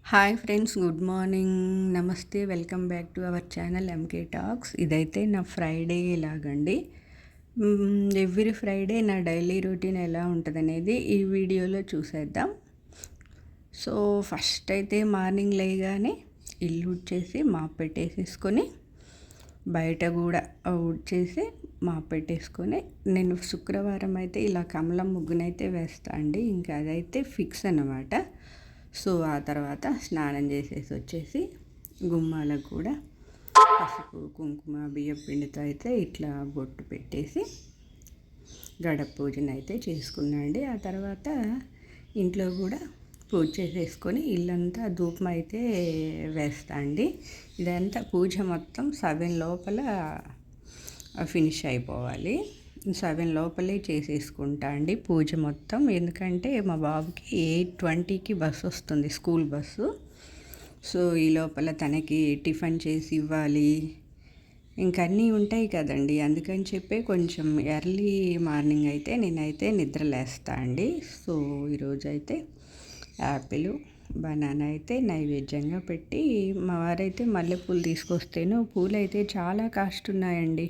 Hi friends, good morning, నమస్తే, welcome back to our channel MK talks. ఇదైతే నా Friday లాగండి. ఎవ్రీ ఫ్రైడే నా డైలీ రొటీన్ ఎలా ఉంటుంది అనేది ఈ వీడియోలో చూసేద్దాం. సో ఫస్ట్ అయితే మార్నింగ్ లేగానే ఇల్లు ఉడ్చేసి మాప్ పెట్టేసేసుకొని, బయట కూడా ఉడ్చేసి మాప్ పెట్టేసుకొని, నేను శుక్రవారం అయితే ఇలా కమలం ముగ్గునైతే వేస్తా అండి. ఇంకా అదైతే ఫిక్స్ అన్నమాట. సో ఆ తర్వాత స్నానం చేసేసి వచ్చేసి గుమ్మాలకు కూడా పసుపు కుంకుమ బియ్యం పిండితో అయితే ఇట్లా బొట్టు పెట్టేసి గడప పూజను అయితే చేసుకున్నాండి. ఆ తర్వాత ఇంట్లో కూడా పూజ చేసేసుకొని ఇల్లంతా ధూపం అయితే వేస్తా అండి. ఇదంతా పూజ మొత్తం 7 లోపల ఫినిష్ అయిపోవాలి. 7 లోపలే చేసేసుకుంటా అండి పూజ మొత్తం. ఎందుకంటే మా బాబుకి 8:20కి బస్సు వస్తుంది, స్కూల్ బస్సు. సో ఈ లోపల తనకి టిఫిన్ చేసి ఇవ్వాలి, ఇంకన్నీ ఉంటాయి కదండి. అందుకని చెప్పి కొంచెం ఎర్లీ మార్నింగ్ అయితే నేనైతే నిద్రలేస్తా అండి. సో ఈరోజు అయితే యాపిల్ బనానా అయితే నైవేద్యంగా పెట్టి, మా వారైతే మల్లెపూలు తీసుకొస్తేను పూలు అయితే చాలా కాస్ట్ ఉన్నాయండి.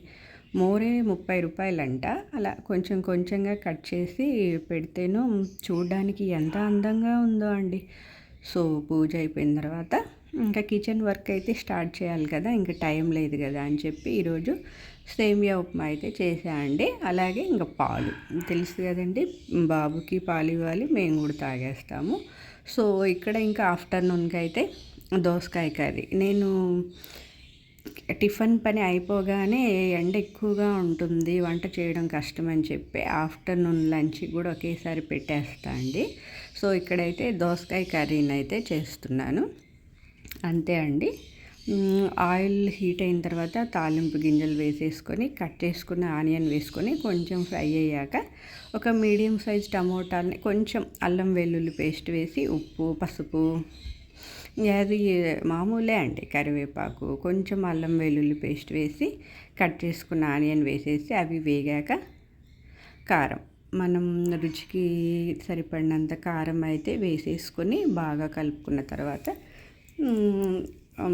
మోరే 30 రూపాయలంట. అలా కొంచెం కొంచెంగా కట్ చేసి పెడితేను చూడడానికి ఎంత అందంగా ఉందో అండి. సో పూజ అయిపోయిన తర్వాత ఇంకా కిచెన్ వర్క్ అయితే స్టార్ట్ చేయాలి కదా, ఇంకా టైం లేదు కదా అని చెప్పి ఈరోజు సేమియా ఉప్మా అయితే చేసామండి. అలాగే ఇంకా పాలు తెలుసు కదండి, బాబుకి పాలు ఇవ్వాలి, మేము కూడా తాగేస్తాము. సో ఇక్కడ ఇంకా ఆఫ్టర్నూన్కి అయితే దోసకాయ కర్రీ. నేను టిఫిన్ పని అయిపోగానే ఎండ ఎక్కువగా ఉంటుంది, వంట చేయడం కష్టం అని చెప్పి ఆఫ్టర్నూన్ లంచ్ కూడా ఒకేసారి పెట్టేస్తా అండి. సో ఇక్కడైతే దోసకాయ కర్రీని అయితే చేస్తున్నాను, అంతే అండి. ఆయిల్ హీట్ అయిన తర్వాత తాలింపు గింజలు వేసేసుకొని కట్ చేసుకున్న ఆనియన్ వేసుకొని కొంచెం ఫ్రై అయ్యాక ఒక మీడియం సైజ్ టమోటాని కొంచెం అల్లం వెల్లుల్లి పేస్ట్ వేసి ఉప్పు పసుపు, అది మామూలే అండి, కరివేపాకు కొంచెం అల్లం వెల్లుల్లి పేస్ట్ వేసి కట్ చేసుకున్న ఆనియన్ వేసేసి అవి వేగాక కారం, మనం రుచికి సరిపడినంత కారం అయితే వేసేసుకొని బాగా కలుపుకున్న తర్వాత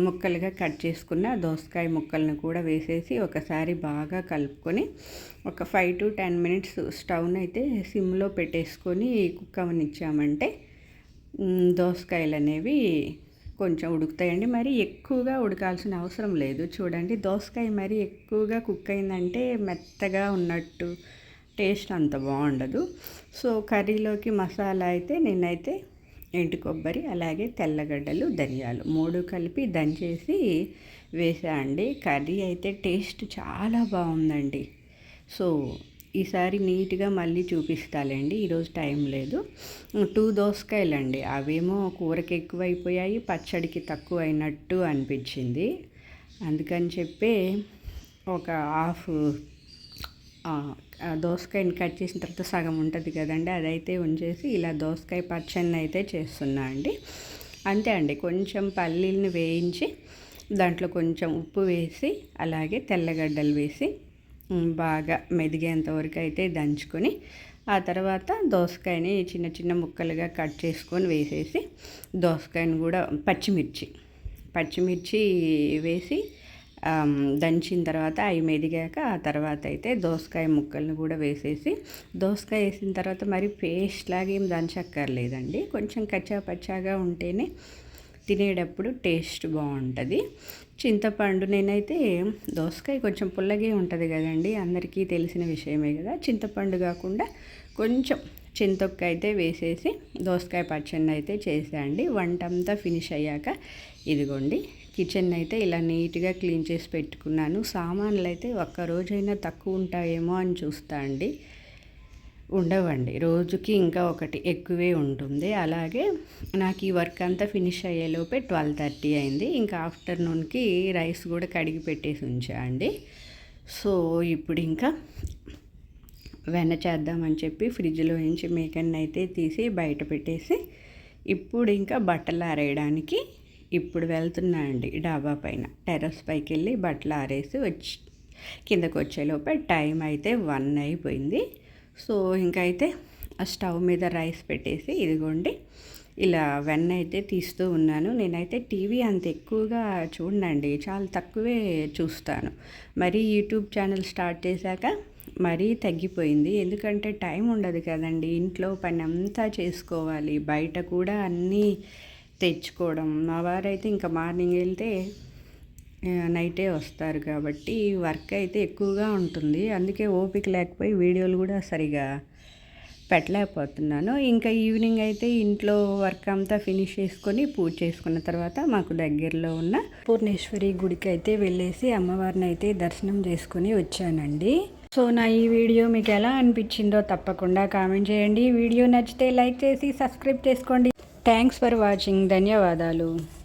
ముక్కలుగా కట్ చేసుకున్న దోసకాయ ముక్కలను కూడా వేసేసి ఒకసారి బాగా కలుపుకొని ఒక 5 to 10 minutes స్టవ్ని అయితే సిమ్లో పెట్టేసుకొని కుక్ అవనిచ్చామంటే దోసకాయలు అనేవి కొంచెం ఉడుకుతాయండి. మరి ఎక్కువగా ఉడకాల్సిన అవసరం లేదు. చూడండి, దోసకాయ మరి ఎక్కువగా కుక్ అయిందంటే మెత్తగా ఉన్నట్టు టేస్ట్ అంత బాగుండదు. సో కర్రీలోకి మసాలా అయితే నేనైతే ఎండు కొబ్బరి అలాగే తెల్లగడ్డలు ధనియాలు 3 కలిపి దంచేసి వేసా అండి. కర్రీ అయితే టేస్ట్ చాలా బాగుందండి. సో ఈసారి నీట్గా మళ్ళీ చూపిస్తాలేండి, ఈరోజు టైం లేదు. 2 దోసకాయలు అండి, అవేమో కూరకి ఎక్కువైపోయాయి, పచ్చడికి తక్కువ అయినట్టు అనిపించింది. అందుకని చెప్పి ఒక హాఫ్ దోసకాయని కట్ చేసిన తర్వాత సగం ఉంటుంది కదండి, అదైతే ఉంచేసి ఇలా దోసకాయ పచ్చడిని అయితే చేస్తున్నా అండి. అంతే అండి. కొంచెం పల్లీలను వేయించి దాంట్లో కొంచెం ఉప్పు వేసి అలాగే తెల్లగడ్డలు వేసి బాగా మెదిగేంత వరకు అయితే దంచుకొని ఆ తర్వాత దోసకాయని చిన్న చిన్న ముక్కలుగా కట్ చేసుకొని వేసేసి దోసకాయని కూడా పచ్చిమిర్చి వేసి దంచిన తర్వాత అవి మెదిగాక ఆ తర్వాత అయితే దోసకాయ ముక్కలను కూడా వేసేసి, దోసకాయ వేసిన తర్వాత మరి పేస్ట్ లాగా ఏం దంచక్కర్లేదండి, కొంచెం కచ్చా పచ్చాగా ఉంటేనే తినేటప్పుడు టేస్ట్ బాగుంటుంది. చింతపండు, నేనైతే దోసకాయ కొంచెం పుల్లగే ఉంటుంది కదండి, అందరికీ తెలిసిన విషయమే కదా. చింతపండు కాకుండా కొంచెం చింతొక్క అయితే వేసేసి దోసకాయ పచ్చడిని అయితే చేసేయండి. వంట అంతా ఫినిష్ అయ్యాక ఇదిగోండి కిచెన్ అయితే ఇలా నీట్గా క్లీన్ చేసి పెట్టుకున్నాను. సామాన్లు అయితే ఒక్కరోజైనా తక్కువ ఉంటాయేమో అని చూస్తా అండి, ఉండవండి, రోజుకి ఇంకా ఒకటి ఎక్కువే ఉంటుంది. అలాగే నాకు ఈ వర్క్ అంతా ఫినిష్ అయ్యేలోపే 12:30 అయింది. ఇంకా ఆఫ్టర్నూన్కి రైస్ కూడా కడిగి పెట్టేసి ఉంచా అండి. సో ఇప్పుడు ఇంకా వెన్న చేద్దామని చెప్పి ఫ్రిడ్జ్లో నుంచి మేకన్ని అయితే తీసి బయట పెట్టేసి ఇప్పుడు ఇంకా బట్టలు ఆరేయడానికి ఇప్పుడు వెళ్తున్నా అండి డాబా పైన, టెర్రస్ పైకి వెళ్ళి బట్టలు ఆరేసి కిందకు వచ్చేలోపే టైం అయితే 1 అయిపోయింది. సో ఇంకైతే ఆ స్టవ్ మీద రైస్ పెట్టేసి ఇదిగోండి ఇలా వెన్న అయితే తీస్తూ ఉన్నాను. నేనైతే టీవీ అంత ఎక్కువగా చూడనండి, చాలా తక్కువే చూస్తాను. మరీ యూట్యూబ్ ఛానల్ స్టార్ట్ చేశాక మరీ తగ్గిపోయింది. ఎందుకంటే టైం ఉండదు కదండి, ఇంట్లో పని అంతా చేసుకోవాలి, బయట కూడా అన్నీ తెచ్చుకోవడం. మా వారైతే ఇంకా మార్నింగ్ వెళ్తే నైటే వస్తారు కాబట్టి వర్క్ అయితే ఎక్కువగా ఉంటుంది. అందుకే ఓపిక లేకపోయి వీడియోలు కూడా సరిగా పెట్టలేకపోతున్నాను. ఇంకా ఈవినింగ్ అయితే ఇంట్లో వర్క్ అంతా ఫినిష్ చేసుకొని పూజ చేసుకున్న తర్వాత మాకు దగ్గరలో ఉన్న పూర్ణేశ్వరి గుడికి అయితే వెళ్ళేసి అమ్మవారిని అయితే దర్శనం చేసుకొని వచ్చానండి. సో నా ఈ వీడియో మీకు ఎలా అనిపించిందో తప్పకుండా కామెంట్ చేయండి. వీడియో నచ్చితే లైక్ చేసి సబ్స్క్రైబ్ చేసుకోండి. Thanks for watching. ధన్యవాదాలు.